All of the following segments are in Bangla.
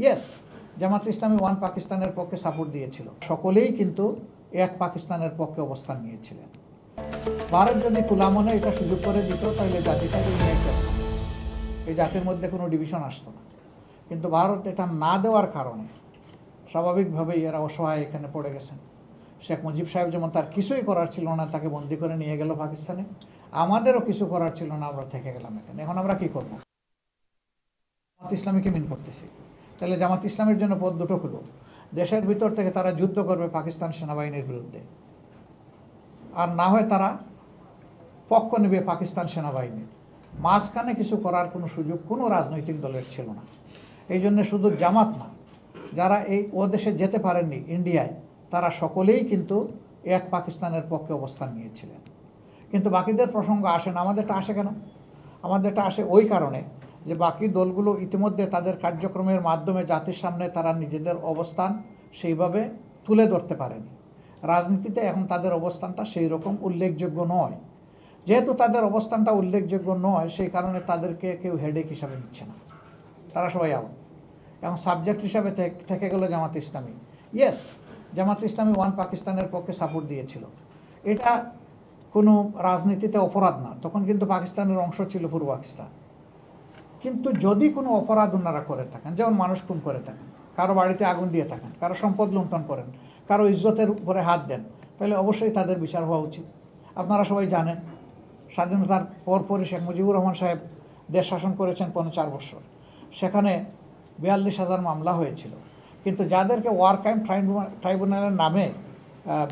ইয়েস, জামাত ইসলামী ওয়ান পাকিস্তানের পক্ষে সাপোর্ট দিয়েছিল, সকলেই কিন্তু এক পাকিস্তানের পক্ষে অবস্থান নিয়েছিলেন। ভারত যদি খোলা মনে এটা সুযোগ করে দিত তাহলে জাতিটাকে নিয়ে চলত, এই জাতির মধ্যে কোনো ডিভিশন আসতো না। কিন্তু ভারত এটা না দেওয়ার কারণে স্বাভাবিকভাবেই এরা অসহায় এখানে পড়ে গেছেন। শেখ মুজিব সাহেব যেমন তার কিছুই করার ছিল না, তাকে বন্দি করে নিয়ে গেল পাকিস্তানে, আমাদেরও কিছু করার ছিল না, আমরা থেকে গেলাম এখানে। এখন আমরা কি করব? জামাত ইসলামীকে মিন করতেছি, তাহলে জামাত ইসলামের জন্য পথ দুটো খুলো। দেশের ভিতর থেকে তারা যুদ্ধ করবে পাকিস্তান সেনাবাহিনীর বিরুদ্ধে, আর না হয় তারা পক্ষ নেবে পাকিস্তান সেনাবাহিনীর। মাঝখানে কিছু করার কোনো সুযোগ কোনো রাজনৈতিক দলের ছিল না। এই জন্য শুধু জামাত না, যারা ও দেশে যেতে পারেননি ইন্ডিয়ায়, তারা সকলেই কিন্তু এক পাকিস্তানের পক্ষে অবস্থান নিয়েছিলেন। কিন্তু বাকিদের প্রসঙ্গ আসে না। আমাদেরটা আসে কেন? আমাদেরটা আসে ওই কারণে যে বাকি দলগুলো ইতিমধ্যে তাদের কার্যক্রমের মাধ্যমে জাতির সামনে তারা নিজেদের অবস্থান সেইভাবে তুলে ধরতে পারেনি। রাজনীতিতে এখন তাদের অবস্থানটা সেই রকম উল্লেখযোগ্য নয়। যেহেতু তাদের অবস্থানটা উল্লেখযোগ্য নয়, সেই কারণে তাদেরকে কেউ হেডেক হিসাবে নিচ্ছে না, তারা সবাই আউট। এখন সাবজেক্ট হিসাবে থেকে গেল জামাত ইসলামী। ইয়েস, জামাত ইসলামী ওয়ান পাকিস্তানের পক্ষে সাপোর্ট দিয়েছিল, এটা কোনো রাজনীতিতে অপরাধ না। তখন কিন্তু পাকিস্তানের অংশ ছিল পূর্ব পাকিস্তান। কিন্তু যদি কোনো অপরাধ ওনারা করে থাকেন, যেমন মানুষ খুন করে থাকেন, কারো বাড়িতে আগুন দিয়ে থাকেন, কারো সম্পদ লুণ্ঠন করেন, কারো ইজ্জতের উপরে হাত দেন, তাহলে অবশ্যই তাদের বিচার হওয়া উচিত। আপনারা সবাই জানেন, স্বাধীনতার পরপরই শেখ মুজিবুর রহমান সাহেব দেশ শাসন করেছেন 4 বছর। সেখানে 42,000 মামলা হয়েছিল, কিন্তু যাদেরকে ওয়ার ক্রাইম ট্রাইব্যুনালের নামে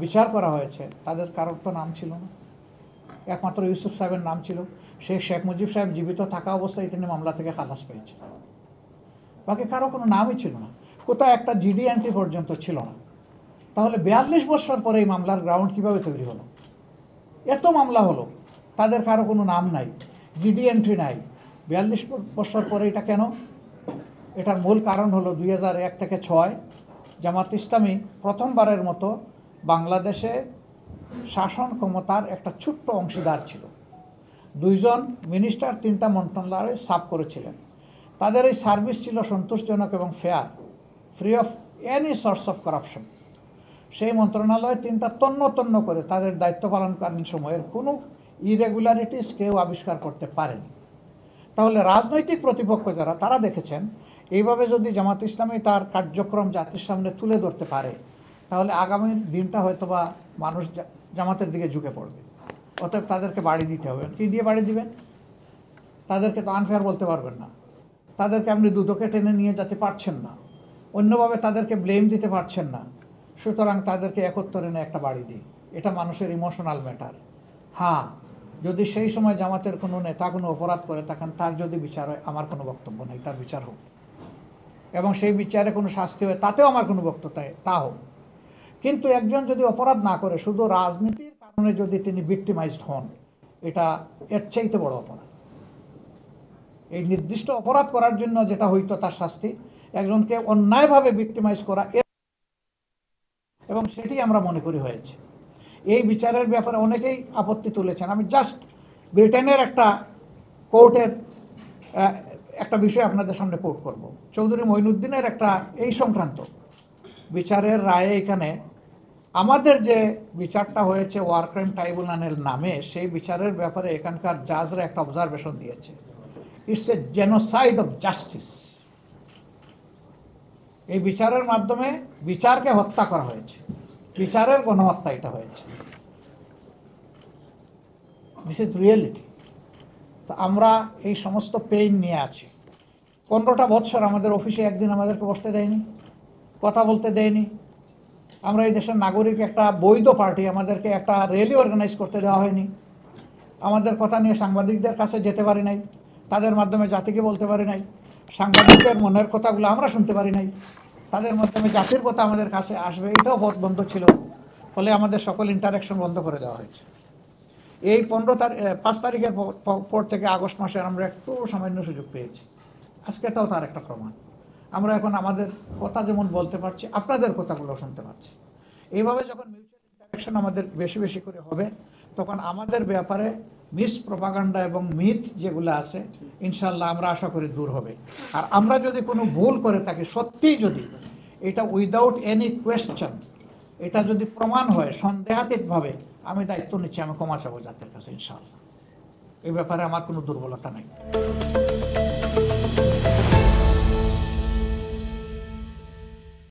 বিচার করা হয়েছে তাদের কারোর তো নাম ছিল না, একমাত্র ইউসুফ সাহেবের নাম ছিল। সেই শেখ মুজিব সাহেব জীবিত থাকা অবস্থায় তিনি মামলা থেকে খালাস পেয়েছেন, বাকি কারো কোনো নামই ছিল না, কোথাও একটা জিডি এন্ট্রি পর্যন্ত ছিল না। তাহলে 42 বছর পরে এই মামলার গ্রাউন্ড কীভাবে তৈরি হলো? এত মামলা হলো, তাদের কারো কোনো নাম নাই, জিডি এন্ট্রি নাই, 42 বছর পরে এটা কেন? এটার মূল কারণ হলো 2001 থেকে 6 জামাত ইসলামী প্রথমবারের মতো বাংলাদেশে শাসন ক্ষমতার একটা ছোট্ট অংশীদার ছিল। 2 জন মিনিস্টার 3টা মন্ত্রণালয়ে সার্ভ করেছিলেন। তাদের এই সার্ভিস ছিল সন্তোষজনক এবং fair, free of any source of corruption. সেই মন্ত্রণালয় 3টা তন্ন করে তাদের দায়িত্ব পালনকালীন সময়ের কোনো ইরেগুলারিটিস কেউ আবিষ্কার করতে পারেনি। তাহলে রাজনৈতিক প্রতিপক্ষ যারা, তারা দেখেছেন এইভাবে যদি জামাত ইসলামী তার কার্যক্রম জাতির সামনে তুলে ধরতে পারে, তাহলে আগামী দিনটা হয়তো বা মানুষ জামাতের দিকে ঝুঁকে পড়বে। অতএব তাদেরকে বাড়ি দিতে হবে। কী দিয়ে বাড়ি দিবেন? তাদেরকে তো আনফেয়ার বলতে পারবেন না, তাদেরকে আপনি দুদকে টেনে নিয়ে যেতে পারছেন না, অন্যভাবে তাদেরকে ব্লেম দিতে পারছেন না। সুতরাং তাদেরকে একত্তরে নিয়ে একটা বাড়ি দিই, এটা মানুষের ইমোশনাল ম্যাটার। হ্যাঁ, যদি সেই সময় জামাতের কোনো নেতা কোনো অপরাধ করে থাকেন, তার যদি বিচার হয়, আমার কোনো বক্তব্য নেই, তার বিচার হোক, এবং সেই বিচারে কোনো শাস্তি হয়, তাতেও আমার কোনো বক্তব্য তা হোক। কিন্তু একজন যদি অপরাধ না করে, শুধু রাজনীতির কারণে যদি তিনি ভিক্টিমাইজড হন, এটা এর চাইতে বড় অপরাধ। এই নির্দিষ্ট অপরাধ করার জন্য যেটা হইতো তার শাস্তি, একজনকে অন্যায়ভাবে ভিক্টিমাইজ করা, এবং সেটি আমরা মনে করি হয়েছে। এই বিচারের ব্যাপারে অনেকেই আপত্তি তুলেছেন। আমি জাস্ট ব্রিটেনের একটা কোর্টের একটা বিষয় আপনাদের সামনে কোর্ট করব। চৌধুরী মঈনুদ্দিনের একটা এই সংক্রান্ত বিচারের রায়ে এখানে আমাদের যে বিচারটা হয়েছে ওয়ার ক্রাইম ট্রাইব্যুনালের নামে, সেই বিচারের ব্যাপারে এখানকার জাজরা একটা অবজারভেশন দিয়েছে, it's a genocide of justice. এই বিচারের মাধ্যমে বিচারকে হত্যা করা হয়েছে, বিচারের গণহত্যা এটা হয়েছে। This is reality. তো আমরা এই সমস্ত পেইন নিয়ে আছি। 15টা বছর আমাদের অফিসে একদিন আমাদেরকে বসতে দেয়নি, কথা বলতে দেয়নি। আমরা এই দেশের নাগরিক, একটা বৈধ পার্টি, আমাদেরকে একটা র্যালি অর্গানাইজ করতে দেওয়া হয়নি। আমাদের কথা নিয়ে সাংবাদিকদের কাছে যেতে পারি নাই, তাদের মাধ্যমে জাতিকে বলতে পারি নাই, সাংবাদিকদের মনের কথাগুলো আমরা শুনতে পারি নাই, তাদের মাধ্যমে জাতির কথা আমাদের কাছে আসবে এটাও পথ বন্ধ ছিল। ফলে আমাদের সকল ইন্টারাকশন বন্ধ করে দেওয়া হয়েছে। এই 5 তারিখের পর থেকে আগস্ট মাসে আমরা একটু সামান্য সুযোগ পেয়েছি। আজকেটাও তার একটা প্রমাণ। আমরা এখন আমাদের কথা যেমন বলতে পারছি, আপনাদের কথাগুলো শুনতে পাচ্ছি। এইভাবে যখন মিউচুয়াল ইন্টারাকশন আমাদের বেশি বেশি করে হবে, তখন আমাদের ব্যাপারে মিস প্রপাগান্ডা এবং মিথ যেগুলো আছে ইনশাল্লাহ আমরা আশা করি দূর হবে। আর আমরা যদি কোনো ভুল করে থাকি, সত্যিই যদি এটা উইদাউট এনি কোয়েশ্চেন এটা যদি প্রমাণ হয় সন্দেহাতীতভাবে, আমি দায়িত্ব নিচ্ছি, আমি ক্ষমা চাবো জাতির কাছে ইনশাল্লাহ। এই ব্যাপারে আমার কোনো দুর্বলতা নাই।